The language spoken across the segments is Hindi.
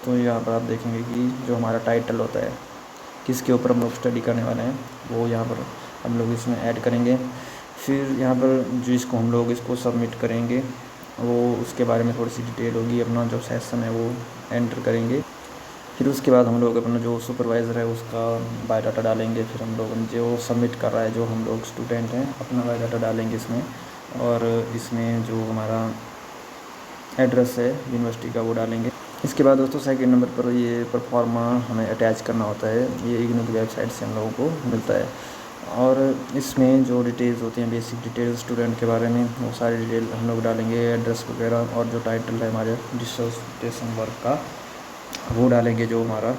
तो यहाँ पर आप देखेंगे कि जो हमारा टाइटल होता है, किसके ऊपर हम लोग स्टडी करने वाले हैं, वो यहाँ पर हम लोग इसमें ऐड करेंगे। फिर यहाँ पर जो इसको हम लोग इसको सबमिट करेंगे, वो उसके बारे में थोड़ी सी डिटेल होगी। अपना जो सेशन है वो एंटर करेंगे। फिर उसके बाद हम लोग अपना जो सुपरवाइज़र है उसका बायोडाटा डालेंगे। फिर हम लोग जो सबमिट कर रहा है, जो हम लोग स्टूडेंट हैं, अपना बायोडाटा डालेंगे इसमें। और इसमें जो हमारा एड्रेस है यूनिवर्सिटी का वो डालेंगे। इसके बाद दोस्तों सेकंड नंबर पर ये परफॉर्मा हमें अटैच करना होता है। ये इग्नू की वेबसाइट से हम लोगों को मिलता है। और इसमें जो डिटेल्स होती हैं, बेसिक डिटेल्स स्टूडेंट के बारे में, वो सारी डिटेल हम लोग डालेंगे, एड्रेस वगैरह। और जो टाइटल है हमारे डिसर्टेशन वर्क का, वो डालेंगे। जो हमारा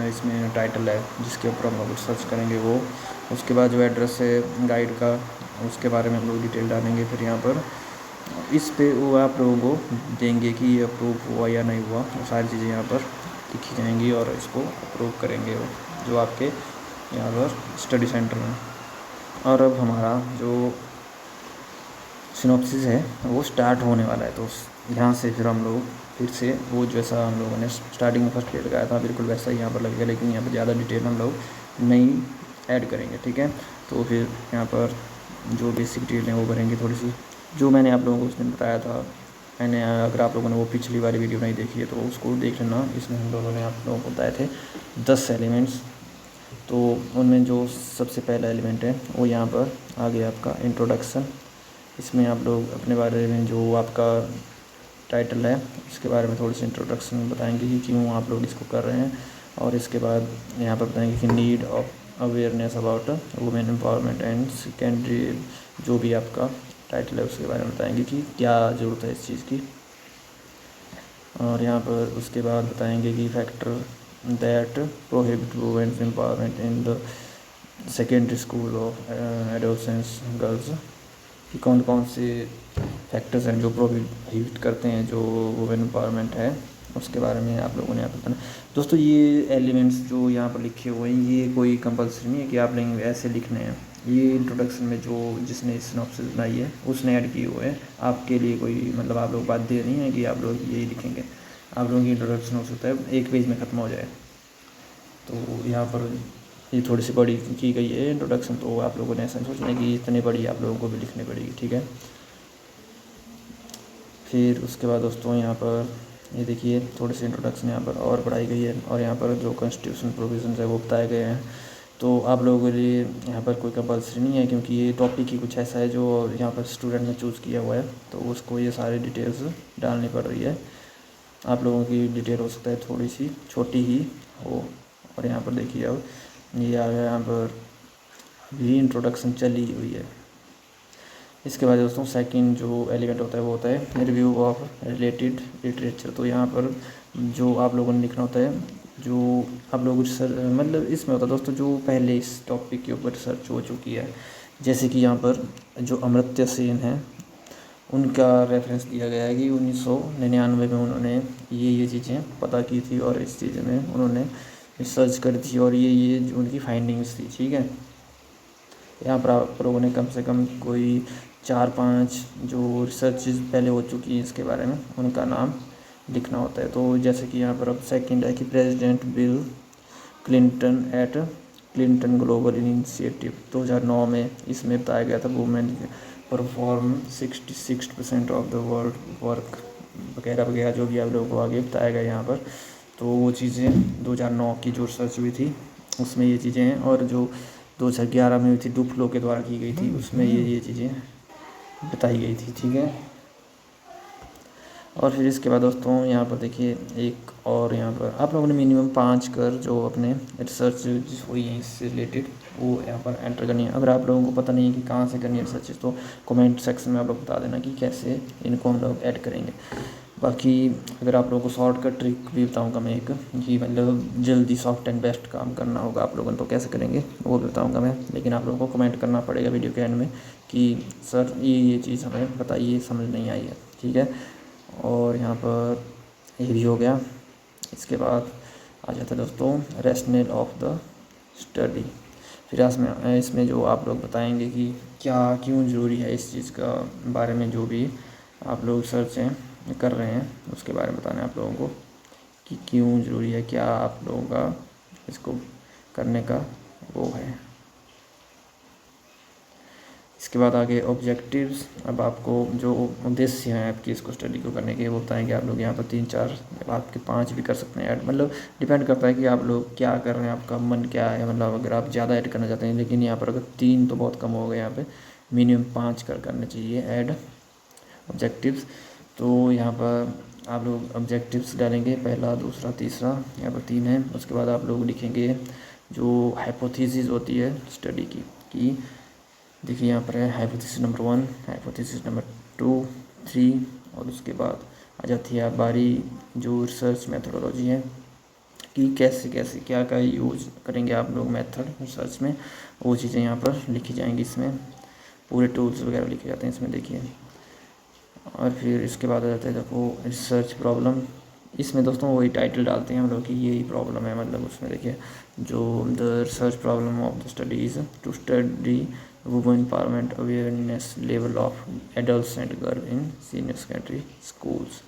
इसमें टाइटल है जिसके ऊपर हम लोग सर्च करेंगे वो। उसके बाद जो एड्रेस है गाइड का, उसके बारे में हम लोग डिटेल डालेंगे। फिर यहाँ पर इस पे वो आप लोगों को देंगे कि ये अप्रूव हुआ या नहीं हुआ। वो सारी चीज़ें यहाँ पर लिखी जाएंगी और इसको अप्रूव करेंगे वो, जो आपके यहाँ पर स्टडी सेंटर में। और अब हमारा जो सिनॉप्सिस है वो स्टार्ट होने वाला है। तो यहाँ से फिर हम लोग फिर से वो जैसा हम लोगों ने स्टार्टिंग में फर्स्ट पेज लगाया था, बिल्कुल वैसा ही यहाँ पर लगेगा, लेकिन यहाँ पर ज़्यादा डिटेल हम लोग नहीं ऐड करेंगे। ठीक है, तो फिर यहाँ पर जो बेसिक डिटेल हैं वो भरेंगे थोड़ी सी, जो मैंने आप लोगों को उस दिन बताया था। मैंने अगर आप लोगों ने वो पिछली वाली वीडियो नहीं देखी है तो उसको देख लेना। इसमें हम लोगों ने आप लोगों को बताए थे 10 एलिमेंट्स। तो उनमें जो सबसे पहला एलिमेंट है वो यहाँ पर आ गया आपका इंट्रोडक्शन। इसमें आप लोग अपने बारे में, जो आपका टाइटल है इसके बारे में थोड़ी सी इंट्रोडक्शन बताएंगे कि क्यों आप लोग इसको कर रहे हैं। और इसके बाद यहाँ पर बताएंगे कि need of awareness about women empowerment and secondary, जो भी आपका टाइटल है उसके बारे में बताएंगे कि क्या ज़रूरत है इस चीज़ की। और यहाँ पर उसके बाद बताएंगे कि factor that prohibit women empowerment in the secondary school of adolescence girls, कि कौन कौन से फैक्टर्स हैं जो प्रोहिबिट करते हैं जो वुमेन एम्पावरमेंट है, उसके बारे में आप लोगों ने यहाँ पर बताना। दोस्तों ये एलिमेंट्स जो यहाँ पर लिखे हुए हैं, ये कोई कंपलसरी नहीं है कि आप लेंगे ऐसे लिखने हैं। ये इंट्रोडक्शन में जो जिसने सिनॉप्सिस बनाई है उसने ऐड किए हुए हैं। आपके लिए कोई मतलब आप लोग बाध्य नहीं है कि आप लोग यही लिखेंगे। आप लोगों की इंट्रोडक्शन हो सकता है एक पेज में ख़त्म हो जाए। तो यहाँ पर ये थोड़ी सी बड़ी की गई है इंट्रोडक्शन, तो आप लोगों ने ऐसा सोचना है कि इतनी बड़ी आप लोगों को भी लिखनी पड़ेगी। ठीक है, फिर उसके बाद दोस्तों यहाँ पर ये देखिए थोड़ी सी इंट्रोडक्शन यहाँ पर और पढ़ाई गई है। और यहाँ पर जो कॉन्स्टिट्यूशन प्रोविजंस है वो बताए गए हैं। तो आप लोगों के लिए यहाँ पर कोई कंपल्सरी नहीं है, क्योंकि ये टॉपिक ही कुछ ऐसा है जो यहाँ पर स्टूडेंट ने चूज़ किया हुआ है, तो उसको ये सारी डिटेल्स डालनी पड़ रही है। आप लोगों की डिटेल हो सकता है थोड़ी सी छोटी ही हो। और यहाँ पर देखिए अब ये आ गया, यहाँ पर भी इंट्रोडक्शन चली हुई है। इसके बाद दोस्तों सेकंड जो एलिमेंट होता है वो होता है रिव्यू ऑफ रिलेटेड लिटरेचर। तो यहाँ पर जो आप लोगों ने लिखना होता है, जो आप लोग मतलब इसमें होता है दोस्तों जो पहले इस टॉपिक के ऊपर रिसर्च हो चुकी है। जैसे कि यहाँ पर जो अमर्त्य सेन है उनका रेफरेंस दिया गया है कि 1999 में उन्होंने ये चीज़ें पता की थी और इस चीज़ में उन्होंने रिसर्च करी थी और ये उनकी फाइंडिंग्स थी। ठीक है, यहाँ पर आप लोगों ने कम से कम कोई 4-5 जो रिसर्च पहले हो चुकी है इसके बारे में उनका नाम लिखना होता है। तो जैसे कि यहाँ पर अब सेकंड है कि president Bill Clinton at Clinton Global Initiative 2009 में इसमें बताया गया था women perform 66% of the world work वगैरह वगैरह, जो भी आप लोगों को आगे बताया गया यहाँ पर। तो वो चीज़ें 2009 की जो रिसर्च हुई थी उसमें ये चीज़ें हैं। और जो 2011 में हुई थी डुफ्लो के द्वारा की गई थी उसमें ये चीज़ें बताई गई थी। ठीक है, और फिर इसके बाद दोस्तों यहाँ पर देखिए एक और यहाँ पर आप लोगों ने मिनिमम 5 कर जो अपने रिसर्च हुई है इससे रिलेटेड वो यहाँ पर एंटर करनी है। अगर आप लोगों को पता नहीं है कि कहाँ से करनी है रिसर्च, तो कमेंट सेक्शन में आप लोग बता देना कि कैसे इनको हम लोग ऐड करेंगे। बाकी अगर आप लोगों को शॉर्टकट ट्रिक भी बताऊंगा मैं एक, कि मतलब जल्दी सॉफ्ट एंड बेस्ट काम करना होगा आप लोगों ने, तो कैसे करेंगे वो भी बताऊंगा मैं। लेकिन आप लोगों को कमेंट करना पड़ेगा वीडियो के एंड में कि सर ये चीज़ हमें बताइए, समझ नहीं आई है। ठीक है, और यहाँ पर ये भी हो गया। इसके बाद आ जाता है दोस्तों रैशनल ऑफ द स्टडी। फिर इसमें जो आप लोग बताएंगे कि क्या क्यों ज़रूरी है इस चीज़ का बारे में, जो भी आप लोग रिसर्च कर रहे हैं उसके बारे में बताना है आप लोगों को। कि क्यों ज़रूरी है, क्या आप लोगों का इसको करने का वो है। इसके बाद आगे ऑब्जेक्टिव्स। अब आपको जो उद्देश्य हैं आपकी इसको स्टडी को करने के वो बताएंगे आप लोग यहाँ पर 3-4, आपके 5 भी कर सकते हैं ऐड, मतलब डिपेंड करता है कि आप लोग क्या कर रहे हैं, आपका मन क्या है। मतलब अगर आप ज़्यादा ऐड करना चाहते हैं, लेकिन यहाँ पर अगर 3 तो बहुत कम हो गए, यहाँ पे मिनिमम 5 करने चाहिए ऐड ऑब्जेक्टिव्स। तो यहाँ पर आप लोग ऑब्जेक्टिव्स डालेंगे, पहला, दूसरा, तीसरा, यहाँ पर 3 है। उसके बाद आप लोग लिखेंगे जो हाइपोथेसिस होती है स्टडी की, कि देखिए यहाँ पर है हाइपोथेसिस नंबर 1, हाइपोथेसिस नंबर 2, 3, और उसके बाद आ जाती है बारी जो रिसर्च मेथोडोलॉजी है, कि कैसे कैसे क्या क्या यूज़ करेंगे आप लोग मेथड रिसर्च में, वो चीज़ें यहाँ पर लिखी जाएंगी। इसमें पूरे टूल्स वगैरह लिखे जाते हैं इसमें, देखिए। और फिर इसके बाद आ जाता है देखो रिसर्च प्रॉब्लम। इसमें दोस्तों वही टाइटल डालते हैं हम लोग कि यही प्रॉब्लम है, मतलब उसमें देखिए जो the research problem of the study is to study women empowerment awareness level of adults and girl in senior secondary schools.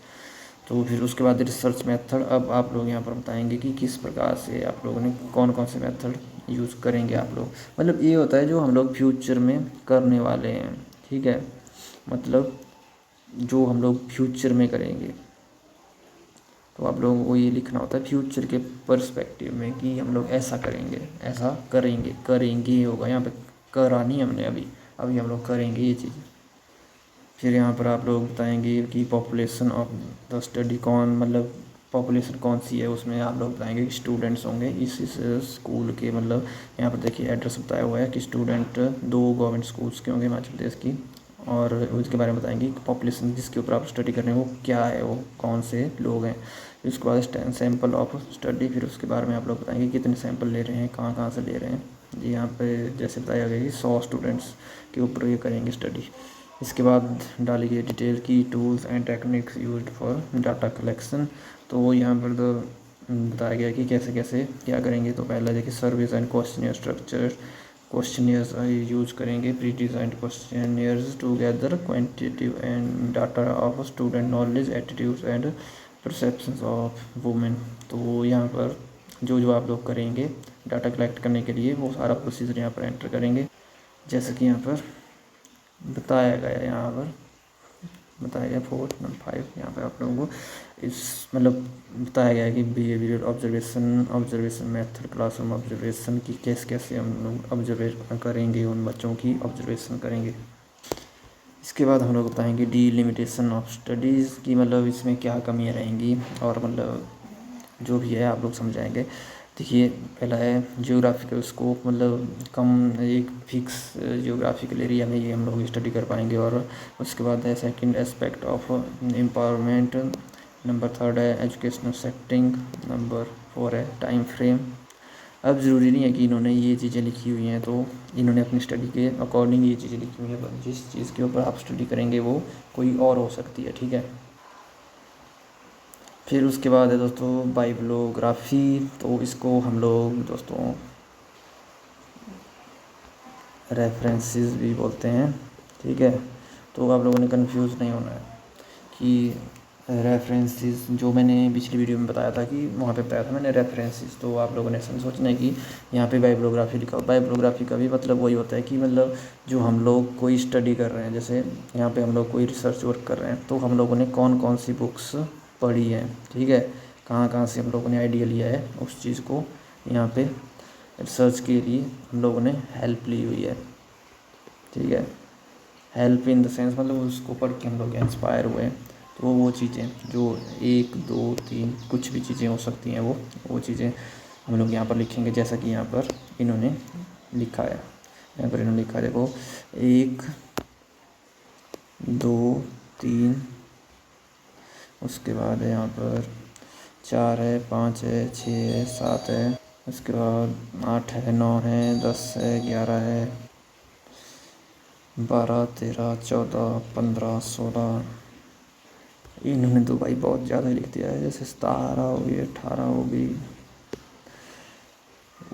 तो फिर उसके बाद रिसर्च मेथड। अब आप लोग यहाँ पर बताएंगे कि किस प्रकार से आप लोगों ने कौन कौन से मेथड यूज़ करेंगे आप लोग। मतलब ये होता है जो हम लोग फ्यूचर में करने वाले हैं, ठीक है, मतलब जो हम लोग फ्यूचर में करेंगे। तो आप लोगों को ये लिखना होता है फ्यूचर के पर्सपेक्टिव में कि हम लोग ऐसा करेंगे, ऐसा करेंगे, करेंगे होगा यहाँ पे, करा नहीं हमने अभी, अभी हम लोग करेंगे ये चीज़। फिर यहाँ पर आप लोग बताएंगे कि पॉपुलेशन ऑफ द स्टडी कौन, मतलब पॉपुलेशन कौन सी है, उसमें आप लोग बताएंगे कि स्टूडेंट्स होंगे इस स्कूल के। मतलब यहाँ पर देखिए एड्रेस बताया हुआ है कि स्टूडेंट 2 गवर्नमेंट स्कूल्स के होंगे हिमाचल प्रदेश की, और उसके बारे में बताएंगे कि पॉपुलेशन जिसके ऊपर आप स्टडी कर रहे हैं वो क्या है, वो कौन से लोग हैं। उसके बाद सैम्पल ऑफ स्टडी, फिर उसके बारे में आप लोग बताएंगे कितने सैंपल ले रहे हैं, कहाँ कहाँ से ले रहे हैं। जी यहाँ पे जैसे बताया गया कि 100 स्टूडेंट्स के ऊपर ये करेंगे स्टडी। इसके बाद डाली गई डिटेल की tools and techniques used for data collection. तो यहाँ पर तो बताया गया कि कैसे कैसे क्या करेंगे। तो पहला देखिए service and questionnaire structure, questionnaires use करेंगे, pre designed questionnaires to gather quantitative and data of student knowledge, attitudes and perceptions of women. तो यहाँ पर जो जो आप लोग करेंगे डाटा कलेक्ट करने के लिए वो सारा प्रोसीजर यहाँ पर एंटर करेंगे, जैसे कि यहाँ पर बताया गया। यहाँ पर बताया गया 4 नंबर 5 यहाँ पे आप लोगों को इस मतलब बताया गया है कि behavioural observation method, classroom observation की कैसे कैसे हम लोग ऑब्जर्वेशन करेंगे, उन बच्चों की ऑब्जर्वेशन करेंगे। इसके बाद हम लोग बताएंगे डिलिमिटेशन ऑफ स्टडीज़ की, मतलब इसमें क्या कमियाँ रहेंगी, और मतलब जो भी है आप लोग समझाएंगे। देखिए पहला है जियोग्राफिकल स्कोप, मतलब कम एक फिक्स जियोग्राफिकल एरिया में ये हम लोग स्टडी कर पाएंगे। और उसके बाद है second aspect of empowerment, number 3 है एजुकेशनल सेटिंग, नंबर 4 है टाइम फ्रेम। अब ज़रूरी नहीं है कि इन्होंने ये चीज़ें लिखी हुई हैं तो इन्होंने अपनी स्टडी के अकॉर्डिंग ये चीज़ें लिखी हुई हैं, पर जिस चीज़ के ऊपर आप स्टडी करेंगे वो कोई और हो सकती है, ठीक है। फिर उसके बाद है दोस्तों बाइब्लोग्राफी। तो इसको हम लोग दोस्तों रेफरेंसेस भी बोलते हैं, ठीक है। तो आप लोगों ने कंफ्यूज नहीं होना है कि रेफरेंसेस जो मैंने पिछली वीडियो में बताया था कि वहाँ पे बताया था मैंने रेफरेंसेस, तो आप लोगों ने सोचना है कि यहाँ पे बाइब्लोग्राफी लिखा हो। बाइब्लोग्राफी का भी मतलब वही होता है कि मतलब जो हम लोग कोई स्टडी कर रहे हैं, जैसे यहाँ पे हम लोग कोई रिसर्च वर्क कर रहे हैं तो हम लोगों ने कौन कौन सी बुक्स पढ़ी है, ठीक है, कहाँ कहाँ से हम लोगों ने आइडिया लिया है उस चीज़ को, यहाँ पे रिसर्च के लिए हम लोगों ने हेल्प ली हुई है, ठीक है। हेल्प इन द सेंस मतलब उसको पढ़ के हम लोग इंस्पायर हुए हैं। तो वो चीज़ें जो 1 2 3 कुछ भी चीज़ें हो सकती हैं, वो चीज़ें हम लोग यहाँ पर लिखेंगे, जैसा कि यहाँ पर इन्होंने लिखा है। यहाँ पर इन्होंने लिखा है देखो 1 2 3, उसके बाद है यहाँ पर 4 है, 5 है, 6 है, 7 है, उसके बाद 8 है, 9 है, 10 है, 11 है, 12 13 14 15 16। इन्होंने तो भाई बहुत ज़्यादा लिख दिया है, जैसे 17 हो गई, 18 हो गई,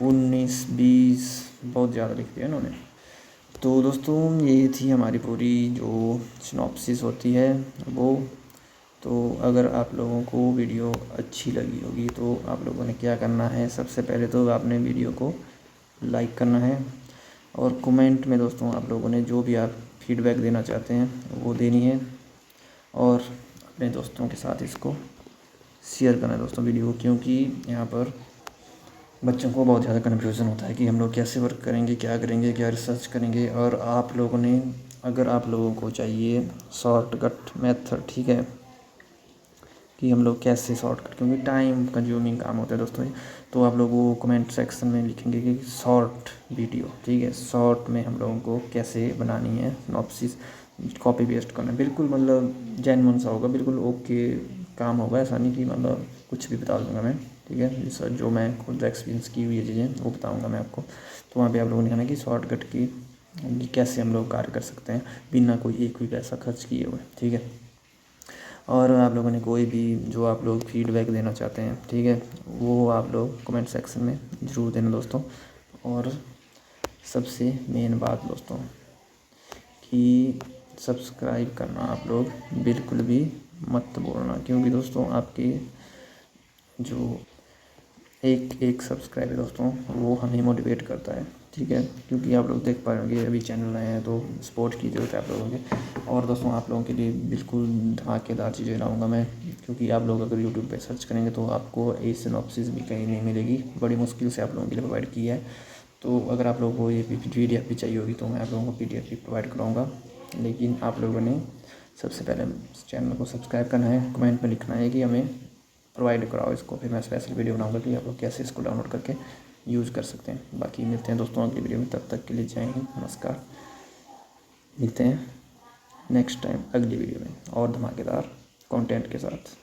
19 20, बहुत ज़्यादा लिख दिया इन्होंने। तो दोस्तों ये थी हमारी पूरी जो सिनॉप्सिस होती है वो। तो अगर आप लोगों को वीडियो अच्छी लगी होगी तो आप लोगों ने क्या करना है, सबसे पहले तो आपने वीडियो को लाइक करना है और कमेंट में दोस्तों आप लोगों ने जो भी आप फीडबैक देना चाहते हैं वो देनी है और अपने दोस्तों के साथ इसको शेयर करना है दोस्तों वीडियो को, क्योंकि यहाँ पर बच्चों को बहुत ज़्यादा कन्फ्यूज़न होता है कि हम लोग कैसे वर्क करेंगे, क्या करेंगे, क्या रिसर्च करेंगे। और आप लोगों ने, अगर आप लोगों को चाहिए शॉर्टकट मेथड, ठीक है, कि हम लोग कैसे शॉर्टकट, क्योंकि टाइम कंज्यूमिंग काम होता है दोस्तों, तो आप लोग वो कमेंट सेक्शन में लिखेंगे कि शॉर्ट वीडियो, ठीक है, शॉर्ट में हम लोगों को कैसे बनानी है, सिनॉप्सिस कॉपी पेस्ट करना है, बिल्कुल मतलब जेन्युइन सा होगा, बिल्कुल ओके काम होगा। ऐसा नहीं कि मतलब कुछ भी बता दूंगा मैं, ठीक है, सर जो मैं खुद एक्सपीरियंस की हुई चीज़ें वो बताऊंगा मैं आपको। तो वहाँ पे आप लोगों ने कहना कि शॉर्टकट की कैसे हम लोग कार्य कर सकते हैं बिना कोई एक भी पैसा खर्च किए हुए, ठीक है। और आप लोगों ने कोई भी जो आप लोग फीडबैक देना चाहते हैं, ठीक है, वो आप लोग कमेंट सेक्शन में ज़रूर देना दोस्तों। और सबसे मेन बात दोस्तों कि सब्सक्राइब करना आप लोग बिल्कुल भी मत बोलना, क्योंकि दोस्तों आपके जो एक एक सब्सक्राइब है दोस्तों वो हमें मोटिवेट करता है, ठीक है, क्योंकि आप लोग देख पा रहे होंगे अभी चैनल नए हैं तो सपोर्ट की ज़रूरत है आप लोगों के। और दोस्तों आप लोगों के लिए बिल्कुल धमाकेदार चीज़ें लाऊंगा मैं, क्योंकि आप लोग अगर यूट्यूब पे सर्च करेंगे तो आपको ये सिनॉप्सिस भी कहीं नहीं मिलेगी, बड़ी मुश्किल से आप लोगों के लिए प्रोवाइड की है। तो अगर आप लोगों को ये PDF भी चाहिए होगी तो मैं आप लोगों को PDF भी प्रोवाइड कराऊँगा, लेकिन आप लोगों ने सबसे पहले चैनल को सब्सक्राइब करना है, कमेंट में लिखना है कि हमें प्रोवाइड कराओ इसको, फिर मैं स्पेशल वीडियो बनाऊंगा कि आप लोग कैसे इसको डाउनलोड करके यूज़ कर सकते हैं। बाकी मिलते हैं दोस्तों अगली वीडियो में, तब तक के लिए जय हिंद, नमस्कार। मिलते हैं नेक्स्ट टाइम अगली वीडियो में और धमाकेदार कंटेंट के साथ।